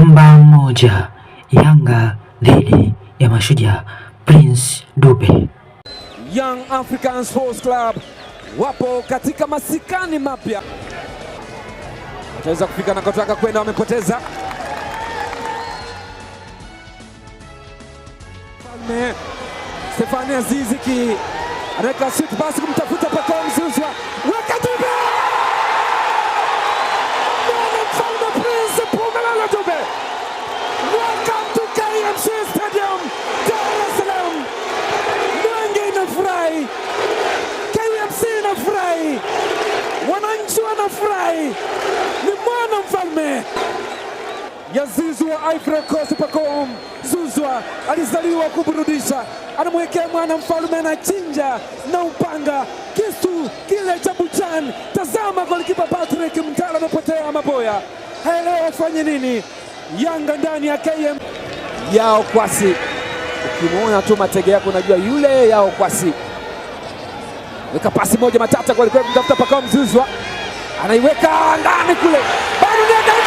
Namba moja, Yanga dhidi ya Mashujaa. Prince Dube. Young African Sports Club wapo katika masikani mapya. Wataweza kufika na kutaka kwenda, wamepoteza. Stefani Aziz Ki anaweka shoot pass kumtafuta Pacome Zouzoua. Weka Dube! Prince Dube! Welcome to KMC Stadium, Dar es Salaam. Mwenge inafurahi, KMC inafurahi, wananchi wanafurahi. Ni mwana mfalme ya Zouzoua, Ivory Coast. Pacome Zouzoua alizaliwa kuburudisha, anamwekea mwana mfalme, anachinja na upanga, kisu kile cha buchan. Tazama golikipa Patrick Mtala amepotea maboya, haelewi afanye nini. Yanga ndani ya KM. Yao Kwasi, ukimwona tu matege yako unajua yule Yao Kwasi. Weka pasi moja matata kwa alikuwa kumtafuta Pacome Zouzoua, anaiweka ndani kule, bado ni ndani.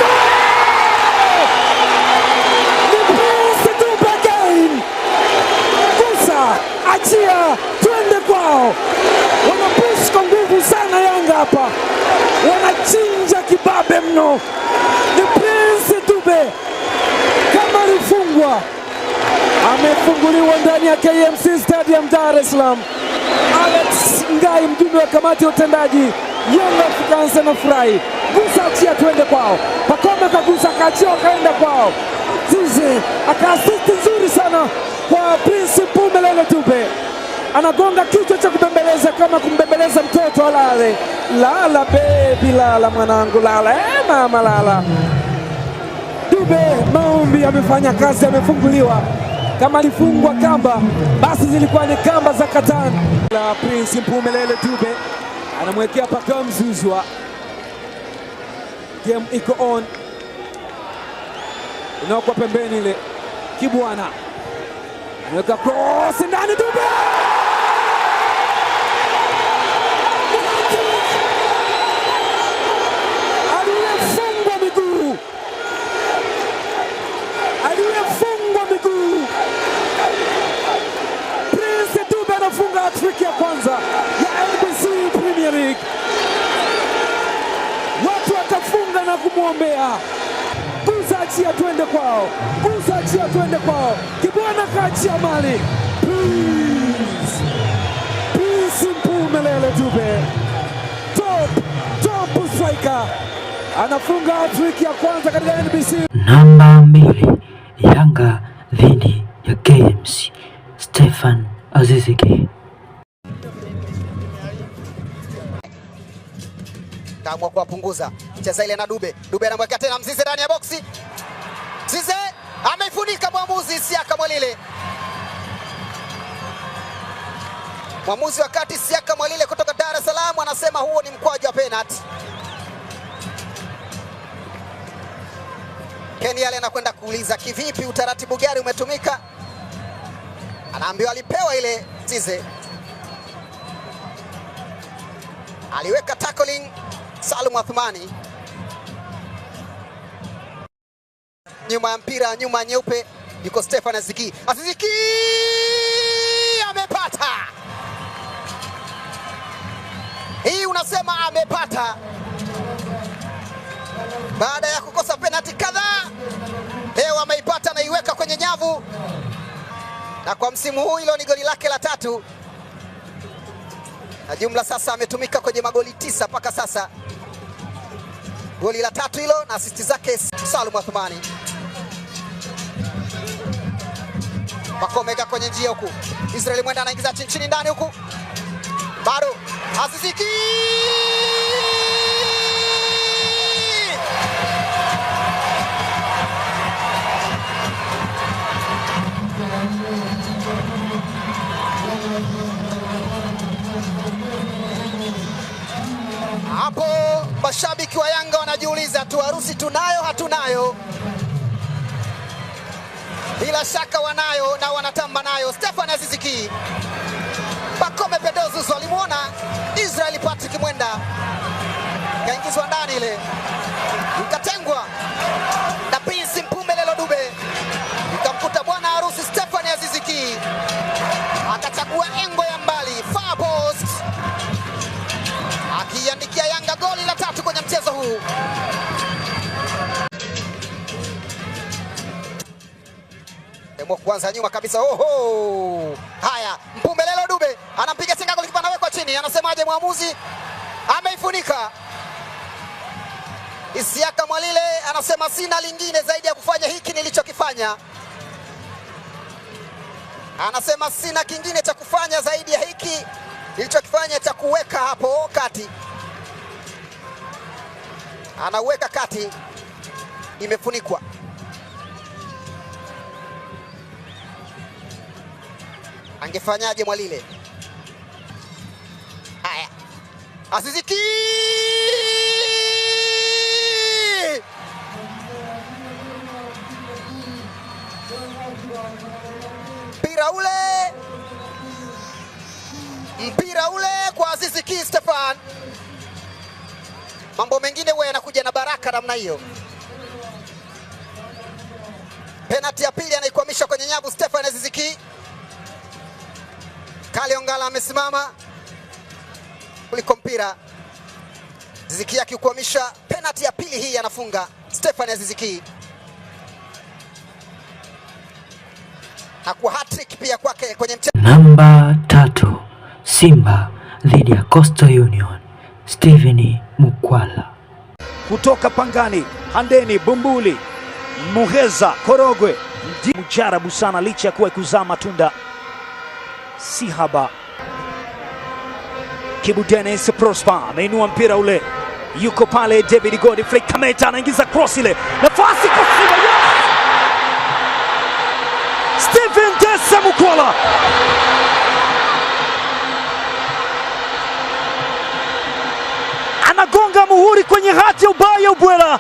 Achia, twende kwao. Wanapush kwa nguvu sana Yanga hapa, wanachinja kibabe mno. Ni Prince Dube, kama alifungwa amefunguliwa ndani ya KMC Stadium Dar es Salaam. Alex Ngai, mjumbe wa kamati ya utendaji Young Africans, anafurahi. Gusa, achia, twende kwao. Pacome kagusa, kaachia, kaenda kwao. Zize akaasisti nzuri sana kwa Prince Dube, anagonga kichwa cha kubembeleza kama kumbembeleza mtoto. Alale, lala baby, lala mwanangu, lala mama, lala. Dube maombi amefanya kazi, amefunguliwa. Kama alifungwa kamba, basi zilikuwa ni kamba za katani. La Prince Dube anamwekea Pacome Zouzoua. Game iko on, inaokwa pembeni ile. Kibwana anaweka cross ndani, Dube! Aliyefungwa miguu, aliyefungwa miguu. Prince Dube anafunga hat-trick ya kwanza ya NBC Premier League. Watu watafunga na kumwombea. Gusa, achia, twende kwao. Gusa, achia, twende kwao. Kibwana kaachia mali. Prince Dube, top striker, anafunga hat-trick ya kwanza katika NBC. Namba mbili, Yanga dhidi ya KMC. Stefan Aziz Ki. Kaamua kuwapunguza, cheza ile na Dube. Dube anamwekea tena Mzize ndani ya boksi. Mzize ameifunika mwamuzi Siaka Mwalile. Mwamuzi wakati Siaka Mwalile kutoka Dar es Salaam anasema huo ni mkwaju wa penalty. Ken Yale anakwenda kuuliza kivipi, utaratibu gani umetumika? Anaambiwa alipewa ile. Mzize aliweka tackling Salum Athmani. Nyuma ya mpira, nyuma nyeupe, yuko Stefan Aziz Ki. Aziz Ki amepata. Hii unasema amepata. Baada ya kukosa penalti kadhaa, leo ameipata na iweka kwenye nyavu. Na kwa msimu huu hilo ni goli lake la 3. Na jumla sasa ametumika kwenye magoli 9 mpaka sasa. Goli la 3 hilo na asisti zake Salum Athmani. Pacome kwenye njia huku. Israeli Mwenda anaingiza chini ndani huku. Bado Aziz Ki. Hapo mashabiki wa Yanga wanajiuliza tu, harusi tunayo hatunayo? Bila shaka wanayo na wanatamba nayo. Stefan Aziz Ki, Pacome Zouzoua alimuona Israeli Patrick Mwenda, kaingizwa ndani ile, ikatengwa na Prince Dube. Demo kwanza nyuma kabisa. Oho! Haya, Mpumelelo Dube anampiga singa, golikipa anawekwa chini. Anasemaje mwamuzi? Ameifunika. Isiaka Mwalile anasema sina lingine zaidi ya kufanya hiki nilichokifanya. Anasema sina kingine cha kufanya zaidi ya hiki nilichokifanya cha kuweka hapo kati. Anaweka kati, imefunikwa. Angefanyaje Mwalile? Haya, Aziz Ki mpira ule kwa Aziz Ki Stefan. Mambo mengine huwa yanakuja na baraka namna hiyo. Penalty ya pili anaikwamisha kwenye nyavu Stefan Aziz Ki. Kale Ongala amesimama kuliko mpira. Aziz Ki akiukwamisha. Penalty ya pili hii anafunga Stefan Aziz Ki. Hakuwa hat-trick pia kwake kwenye mchezo. Namba 3, Simba dhidi ya Coastal Union, Steven Mukwala. Kutoka Pangani, Handeni, Bumbuli, Muheza, Korogwe, mjarabu sana licha ya kuwa kuzaa matunda si haba. Kibu Dennis Prosper ameinua mpira ule, yuko pale David Godfrey Kameta anaingiza cross ile, nafasi kwa Simba. Steven Dese Mukwala anagonga muhuri kwenye hati ya ubaya ubwela.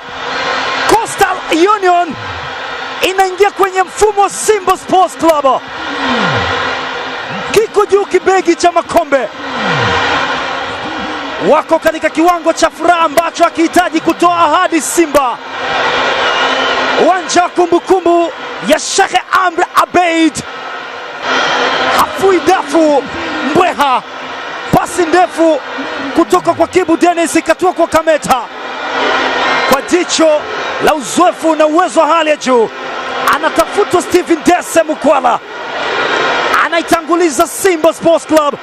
Coastal Union inaingia kwenye mfumo wa Simba Sports Club. Kiko juu kibegi cha makombe, wako katika kiwango cha furaha ambacho hakihitaji kutoa ahadi. Simba uwanja wa kumbukumbu ya Sheikh Amri Abeid. Hafui dafu mbweha, pasi ndefu kutoka kwa Kibu Dennis ikatua kwa Kameta. Kwa jicho la uzoefu na uwezo wa hali ya juu, anatafutwa Steven Dese Mukwala, anaitanguliza Simba Sports Club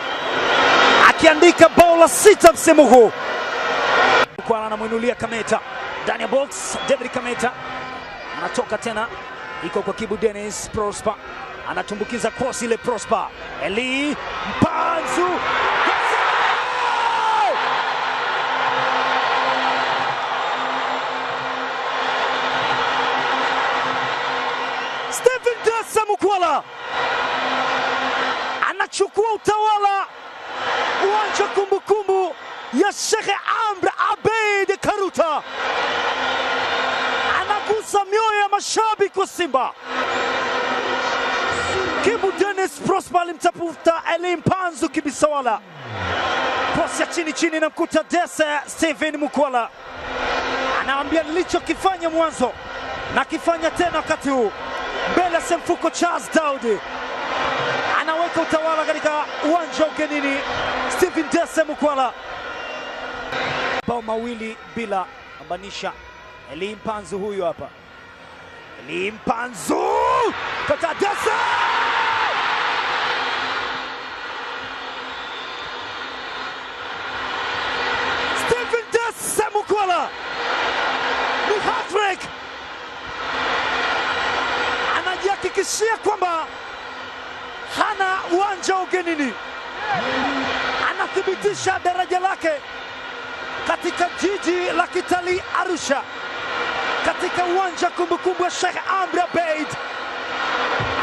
akiandika bao la 6 msimu huu. Mukwala anamwinulia Kameta ndani ya box. David Kameta anatoka tena, iko kwa Kibu Dennis Prosper, anatumbukiza cross ile. Prosper Eli Mpanzu, Steven Dese Mukwala anachukua utawala uwanja kumbukumbu ya Sheikh Amri Abeid Karuta, anagusa mioyo ya mashabiki wa Simba. Kibu Dennis Prosper alimtafuta Eli Mpanzu kibisawala, cross ya chini chini na mkuta Dese. Steven Mukwala anaambia nilichokifanya mwanzo na kifanya tena wakati huu. Mbele ya Semfuko Charles Daudi anaweka utawala katika uwanja wa ugenini. Steven Dese Mukwala bao mawili bila ambanisha. Eli Mpanzu huyu hapa, Eli Mpanzu kata Dese, Steven Dese Mukwala ni hat-trick. Anajihakikishia kwamba hana uwanja wa ugenini, anathibitisha daraja lake katika jiji la kitalii Arusha, katika uwanja kumbukumbu ya Sheikh Amri Abeid.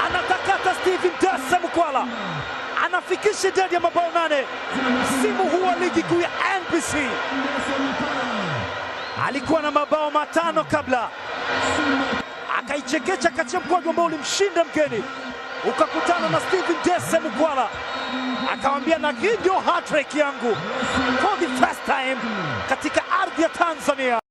Anatakata Steven Dese Mukwala, anafikisha idadi ya mabao 8 msimu huu wa ligi kuu ya NBC. Alikuwa na mabao 5 kabla, akaichekecha kati ya mkwaju ambao ulimshinda mgeni, ukakutana na Steven Dese Mukwala, akamwambia na hii ndio hat-trick yangu for the first time katika ardhi ya Tanzania.